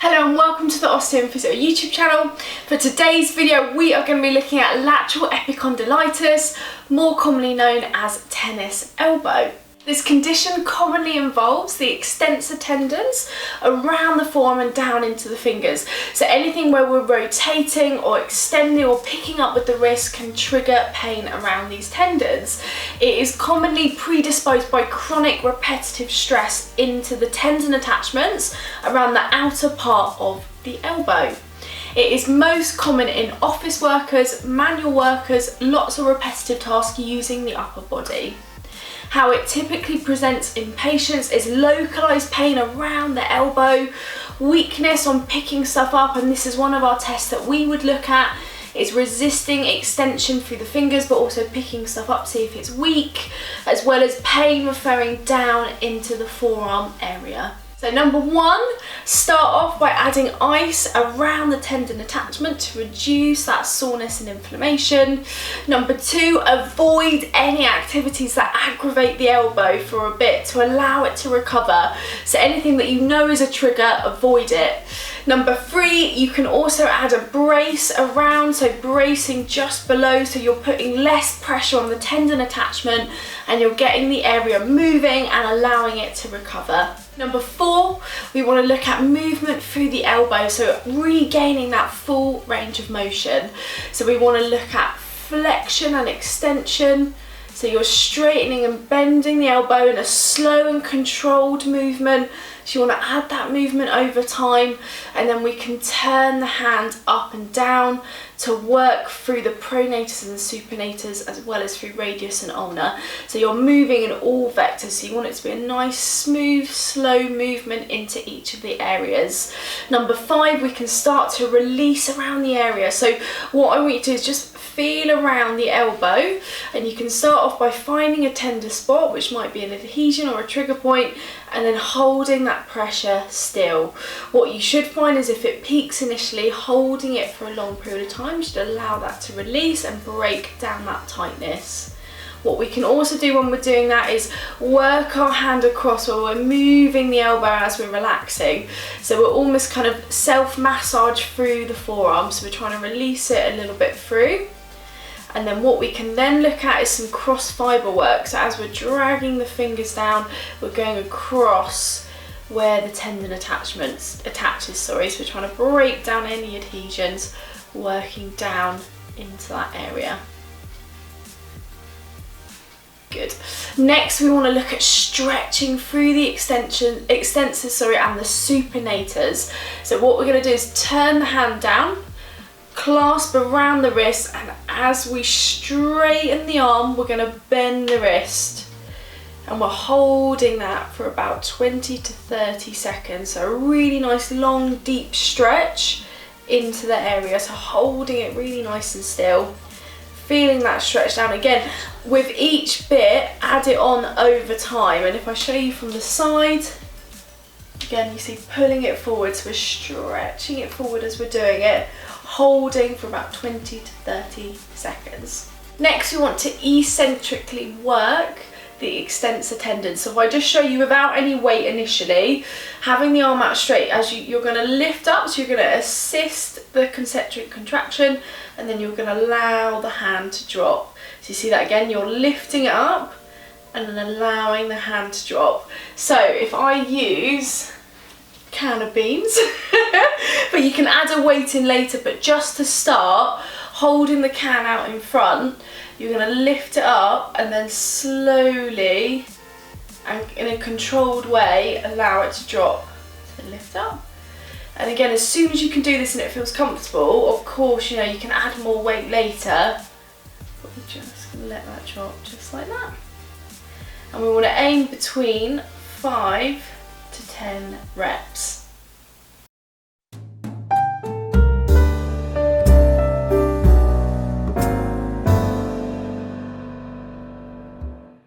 Hello and welcome to the Osteo and Physio YouTube channel. For today's video we are going to be looking at lateral epicondylitis, more commonly known as tennis elbow. This condition commonly involves the extensor tendons around the forearm and down into the fingers. So anything where we're rotating or extending or picking up with the wrist can trigger pain around these tendons. It is commonly predisposed by chronic repetitive stress into the tendon attachments around the outer part of the elbow. It is most common in office workers, manual workers, lots of repetitive tasks using the upper body. How it typically presents in patients is localised pain around the elbow, weakness on picking stuff up, and this is one of our tests that we would look at. It's resisting extension through the fingers but also picking stuff up, see if it's weak, as well as pain referring down into the forearm area. So number one, start off by adding ice around the tendon attachment to reduce that soreness and inflammation. Number two, avoid any activities that aggravate the elbow for a bit to allow it to recover. So anything that you know is a trigger, avoid it. Number three, you can also add a brace around, so bracing just below, so you're putting less pressure on the tendon attachment and you're getting the area moving and allowing it to recover. Number four, we want to look at movement through the elbow, so regaining that full range of motion. So we want to look at flexion and extension. So you're straightening and bending the elbow in a slow and controlled movement. So you want to add that movement over time, and then we can turn the hand up and down to work through the pronators and the supinators as well as through radius and ulnar. So you're moving in all vectors, so you want it to be a nice, smooth, slow movement into each of the areas. Number five, we can start to release around the area. So what I want you to do is just feel around the elbow, and you can start off by finding a tender spot, which might be an adhesion or a trigger point, and then holding that pressure still. What you should find is if it peaks initially, holding it for a long period of time should allow that to release and break down that tightness. What we can also do when we're doing that is work our hand across where we're moving the elbow as we're relaxing. So we're almost kind of self-massage through the forearm, so we're trying to release it a little bit through. And then what we can then look at is some cross fibre work. So as we're dragging the fingers down, we're going across where the tendon attaches. So we're trying to break down any adhesions, working down into that area. Good. Next, we want to look at stretching through the extensors and the supinators. So what we're going to do is turn the hand down, clasp around the wrist, and as we straighten the arm, we're going to bend the wrist, and we're holding that for about 20 to 30 seconds. So a really nice long deep stretch into the area, so holding it really nice and still, feeling that stretch down. Again, with each bit, add it on over time, and if I show you from the side, again you see pulling it forward, so we're stretching it forward as we're doing it, holding for about 20 to 30 seconds. Next, we want to eccentrically work the extensor tendon. So if I just show you without any weight initially, having the arm out straight, as you're going to lift up, so you're going to assist the concentric contraction, and then you're going to allow the hand to drop. So you see that again, you're lifting it up and then allowing the hand to drop. So if I use can of beans, but you can add a weight in later, but just to start, holding the can out in front, you're going to lift it up and then slowly and in a controlled way allow it to drop. So lift up, and again, as soon as you can do this and it feels comfortable, of course, you know, you can add more weight later, but we're just going to let that drop just like that. And we want to aim between 5 to 10 reps.